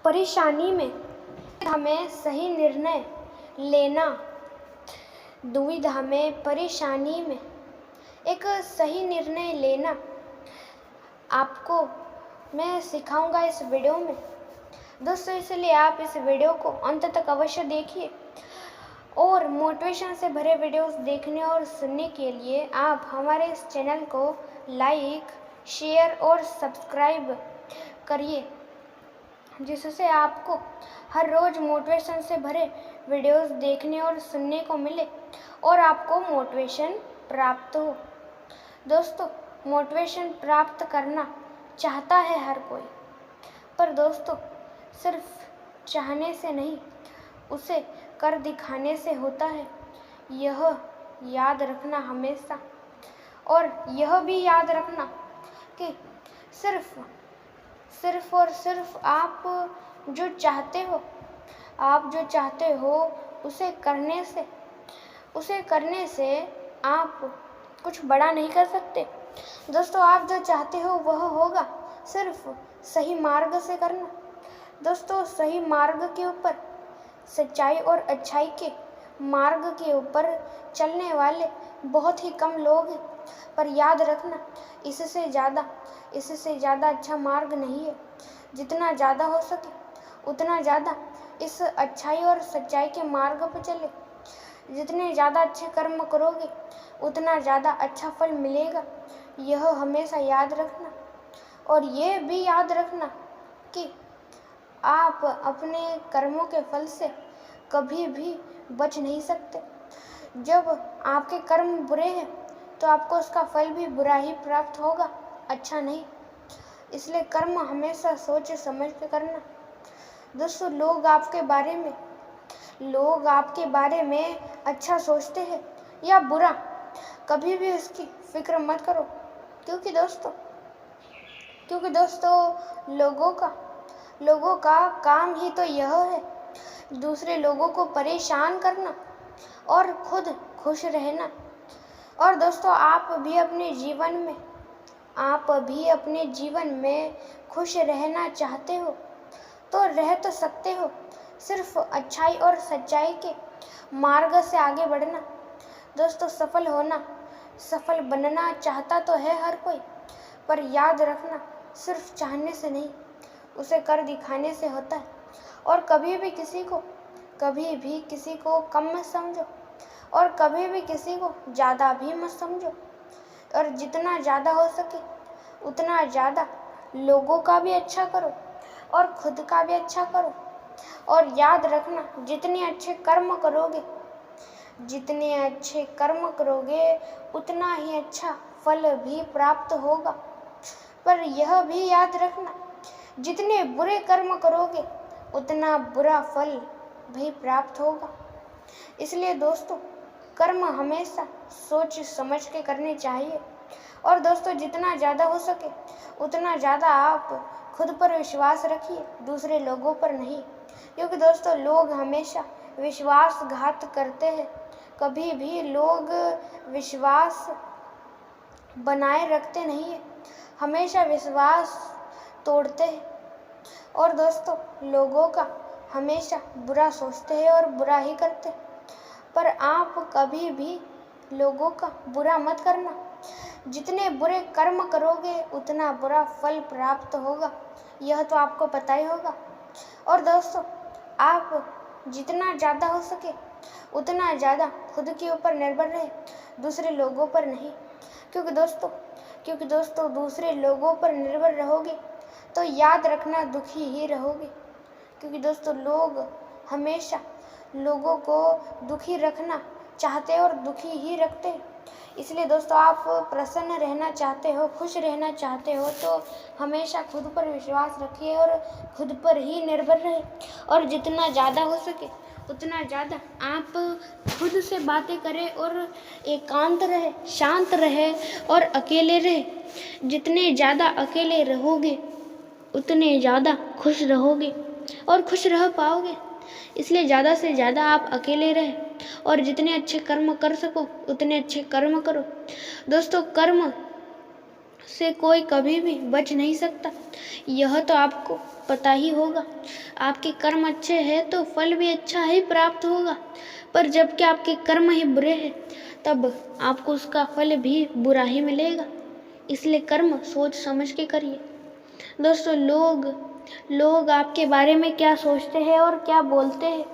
परेशानी में हमें सही निर्णय लेना, दुविधा में परेशानी में एक सही निर्णय लेना आपको मैं सिखाऊंगा इस वीडियो में। दोस्तों, इसलिए आप इस वीडियो को अंत तक अवश्य देखिए और मोटिवेशन से भरे वीडियोस देखने और सुनने के लिए आप हमारे इस चैनल को लाइक, शेयर और सब्सक्राइब करिए, जिससे आपको हर रोज़ मोटिवेशन से भरे वीडियोस देखने और सुनने को मिले और आपको मोटिवेशन प्राप्त हो। दोस्तों, मोटिवेशन प्राप्त करना चाहता है हर कोई, पर दोस्तों सिर्फ चाहने से नहीं, उसे कर दिखाने से होता है। यह याद रखना हमेशा, और यह भी याद रखना कि सिर्फ और सिर्फ आप जो चाहते हो उसे करने से आप कुछ बड़ा नहीं कर सकते। दोस्तों, आप जो चाहते हो वह होगा, सिर्फ सही मार्ग से करना। दोस्तों, सही मार्ग के ऊपर, सच्चाई और अच्छाई के मार्ग के ऊपर चलने वाले बहुत ही कम लोग हैं, पर याद रखना इससे ज़्यादा अच्छा मार्ग नहीं है। जितना ज़्यादा हो सके उतना ज़्यादा इस अच्छाई और सच्चाई के मार्ग पर चले। जितने ज़्यादा अच्छे कर्म करोगे उतना ज़्यादा अच्छा फल मिलेगा। यह हमेशा याद रखना, और ये भी याद रखना कि आप अपने कर्मों के फल से कभी भी बच नहीं सकते। जब आपके कर्म बुरे हैं तो आपको उसका फल भी बुरा ही प्राप्त होगा, अच्छा नहीं। इसलिए कर्म हमेशा सोच समझ के करना। दोस्तों, लोग आपके बारे में अच्छा सोचते हैं या बुरा, कभी भी उसकी फिक्र मत करो, क्योंकि दोस्तों लोगों का काम ही तो यह है, दूसरे लोगों को परेशान करना और खुद खुश रहना। और दोस्तों, आप भी अपने जीवन में खुश रहना चाहते हो तो रह तो सकते हो, सिर्फ अच्छाई और सच्चाई के मार्ग से आगे बढ़ना। दोस्तों, सफल बनना चाहता तो है हर कोई, पर याद रखना सिर्फ चाहने से नहीं, उसे कर दिखाने से होता है। और कभी भी किसी को कम मत समझो, और कभी भी किसी को ज़्यादा भी मत समझो। और जितना ज़्यादा हो सके उतना ज़्यादा लोगों का भी अच्छा करो और खुद का भी अच्छा करो। और याद रखना, जितने अच्छे कर्म करोगे उतना ही अच्छा फल भी प्राप्त होगा। पर यह भी याद रखना, जितने बुरे कर्म करोगे उतना बुरा फल भी प्राप्त होगा। इसलिए दोस्तों, कर्म हमेशा सोच समझ के करने चाहिए। और दोस्तों, जितना ज़्यादा हो सके उतना ज़्यादा आप खुद पर विश्वास रखिए, दूसरे लोगों पर नहीं, क्योंकि दोस्तों लोग हमेशा विश्वासघात करते हैं। कभी भी लोग विश्वास बनाए रखते नहीं है, हमेशा विश्वास तोड़ते हैं। और दोस्तों, लोगों का हमेशा बुरा सोचते हैं और बुरा ही करते हैं, पर आप कभी भी लोगों का बुरा मत करना। जितने बुरे कर्म करोगे उतना बुरा फल प्राप्त होगा, यह तो आपको पता ही होगा। और दोस्तों, आप जितना ज़्यादा हो सके उतना ज़्यादा खुद के ऊपर निर्भर रहे, दूसरे लोगों पर नहीं, क्योंकि दोस्तों दूसरे लोगों पर निर्भर रहोगे तो याद रखना दुखी ही रहोगे, क्योंकि दोस्तों लोग हमेशा लोगों को दुखी रखना चाहते हैं और दुखी ही रखते हैं। इसलिए दोस्तों, आप प्रसन्न रहना चाहते हो, खुश रहना चाहते हो तो हमेशा खुद पर विश्वास रखिए और खुद पर ही निर्भर रहे। और जितना ज़्यादा हो सके उतना ज़्यादा आप खुद से बातें करें और एकांत रहे, शांत रहे और अकेले रहे। जितने ज़्यादा अकेले रहोगे उतने ज़्यादा खुश रहोगे और खुश रह पाओगे। इसलिए ज़्यादा से ज़्यादा आप अकेले रहें और जितने अच्छे कर्म कर सको उतने अच्छे कर्म करो। दोस्तों, कर्म से कोई कभी भी बच नहीं सकता। यह तो आपको पता ही होगा। आपके कर्म अच्छे हैं तो फल भी अच्छा ही प्राप्त होगा, पर जबकि आपके कर्म ही बुरे हैं तब आपको उसका फल भी बुरा ही मिलेगा। इसलिए कर्म सोच समझ के करिए। दोस्तों, लोग आपके बारे में क्या सोचते हैं और क्या बोलते हैं,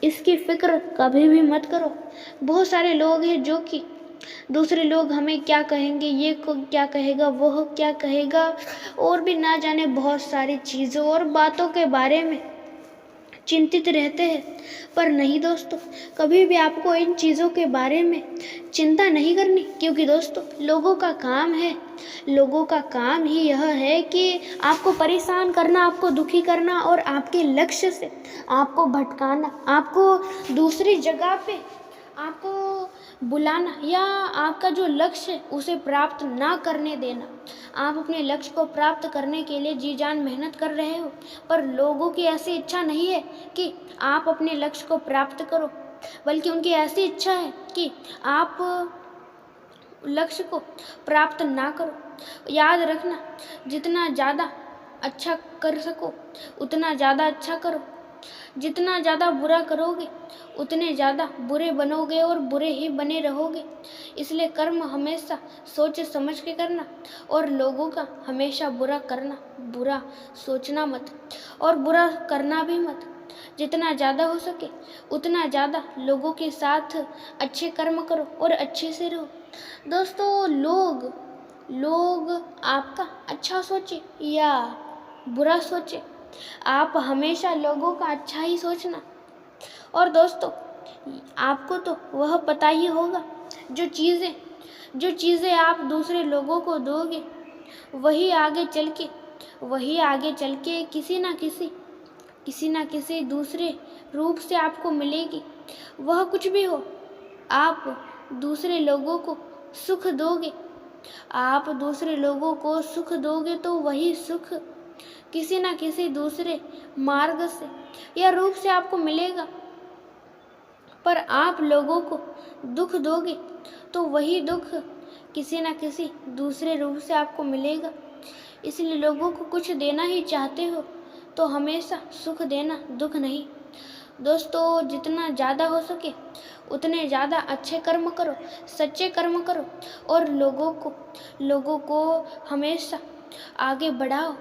इसकी फिक्र कभी भी मत करो। बहुत सारे लोग हैं जो कि दूसरे लोग हमें क्या कहेंगे, ये को क्या कहेगा, वह क्या कहेगा, और भी ना जाने बहुत सारी चीज़ों और बातों के बारे में चिंतित रहते हैं। पर नहीं दोस्तों, कभी भी आपको इन चीज़ों के बारे में चिंता नहीं करनी, क्योंकि दोस्तों लोगों का काम है, लोगों का काम ही यह है कि आपको परेशान करना, आपको दुखी करना और आपके लक्ष्य से आपको भटकाना, आपको दूसरी जगह पे आपको बुलाना या आपका जो लक्ष्य है उसे प्राप्त ना करने देना। आप अपने लक्ष्य को प्राप्त करने के लिए जी जान मेहनत कर रहे हो, पर लोगों की ऐसी इच्छा नहीं है कि आप अपने लक्ष्य को प्राप्त करो, बल्कि उनकी ऐसी इच्छा है कि आप लक्ष्य को प्राप्त ना करो। याद रखना, जितना ज़्यादा अच्छा कर सको उतना ज़्यादा अच्छा करो। जितना ज़्यादा बुरा करोगे उतने ज़्यादा बुरे बनोगे और बुरे ही बने रहोगे। इसलिए कर्म हमेशा सोच समझ के करना और लोगों का हमेशा बुरा करना, बुरा सोचना मत और बुरा करना भी मत। जितना ज़्यादा हो सके उतना ज़्यादा लोगों के साथ अच्छे कर्म करो और अच्छे से रहो। दोस्तों, लोग आपका अच्छा सोचे या बुरा सोचे, आप हमेशा लोगों का अच्छा ही सोचना। और दोस्तों, आपको तो वह पता ही होगा, जो चीज़ें आप दूसरे लोगों को दोगे वही आगे चल के किसी ना किसी दूसरे रूप से आपको मिलेगी। वह कुछ भी हो, आप दूसरे लोगों को सुख दोगे, आप दूसरे लोगों को सुख दोगे तो वही सुख किसी न किसी दूसरे मार्ग से या रूप से आपको मिलेगा। पर आप लोगों को दुख दोगे तो वही दुख किसी न किसी दूसरे रूप से आपको मिलेगा। इसलिए लोगों को कुछ देना ही चाहते हो तो हमेशा सुख देना, दुख नहीं। दोस्तों, जितना ज़्यादा हो सके उतने ज़्यादा अच्छे कर्म करो, सच्चे कर्म करो और लोगों को हमेशा आगे बढ़ाओ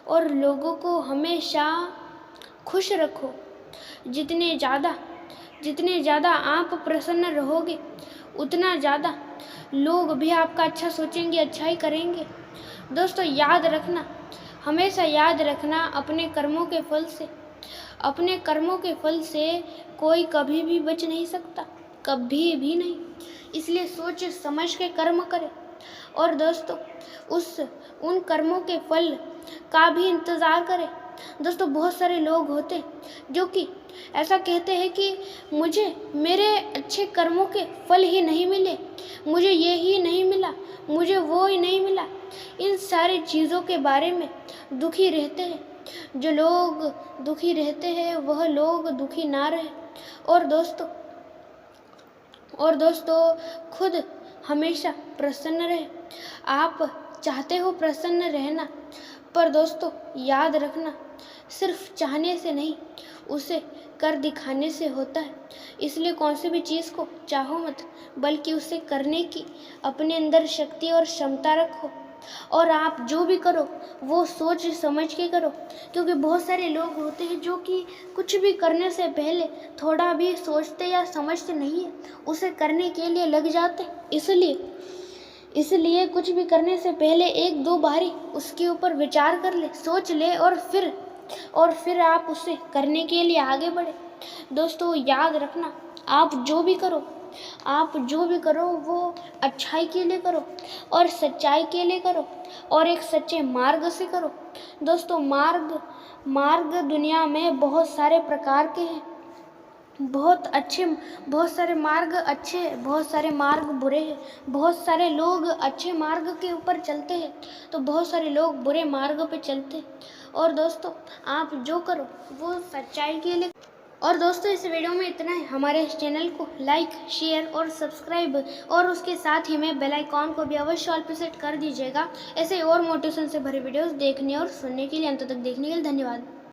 और लोगों को हमेशा खुश रखो। जितने ज़्यादा आप प्रसन्न रहोगे उतना ज़्यादा लोग भी आपका अच्छा सोचेंगे, अच्छा ही करेंगे। दोस्तों, हमेशा याद रखना, अपने कर्मों के फल से कोई कभी भी बच नहीं सकता, कभी भी नहीं। इसलिए सोच समझ के कर्म करें और दोस्तों उन कर्मों के फल का भी इंतज़ार करें। दोस्तों, बहुत सारे लोग होते हैं जो कि ऐसा कहते हैं कि मुझे मेरे अच्छे कर्मों के फल ही नहीं मिले, मुझे ये ही नहीं मिला, मुझे वो ही नहीं मिला। इन सारी चीज़ों के बारे में दुखी रहते हैं। जो लोग दुखी रहते हैं वह लोग दुखी ना रहे। और दोस्तों खुद हमेशा प्रसन्न रहे। आप चाहते हो प्रसन्न रहना, पर दोस्तों याद रखना, सिर्फ चाहने से नहीं, उसे कर दिखाने से होता है। इसलिए कौन सी भी चीज़ को चाहो मत, बल्कि उसे करने की अपने अंदर शक्ति और क्षमता रखो। और आप जो भी करो वो सोच समझ के करो, क्योंकि बहुत सारे लोग होते हैं जो कि कुछ भी करने से पहले थोड़ा भी सोचते या समझते नहीं है, उसे करने के लिए लग जाते। इसलिए कुछ भी करने से पहले एक दो बारी उसके ऊपर विचार कर ले, सोच ले और फिर आप उसे करने के लिए आगे बढ़े। दोस्तों, याद रखना, आप जो भी करो वो अच्छाई के लिए करो और सच्चाई के लिए करो और एक सच्चे मार्ग से करो। दोस्तों, मार्ग दुनिया में बहुत सारे प्रकार के हैं। बहुत सारे मार्ग अच्छे हैं, बहुत सारे मार्ग बुरे हैं। बहुत सारे लोग अच्छे मार्ग के ऊपर चलते हैं तो बहुत सारे लोग बुरे मार्ग पे चलते हैं। और दोस्तों, आप जो करो वो सच्चाई के लिए और दोस्तों इस वीडियो में इतना ही। हमारे इस चैनल को लाइक, शेयर और सब्सक्राइब और उसके साथ ही में बेल आइकॉन को भी अवश्य ऑल पे सेट कर दीजिएगा। ऐसे और मोटिवेशन से भरे वीडियोस देखने और सुनने के लिए, अंत तक देखने के लिए धन्यवाद।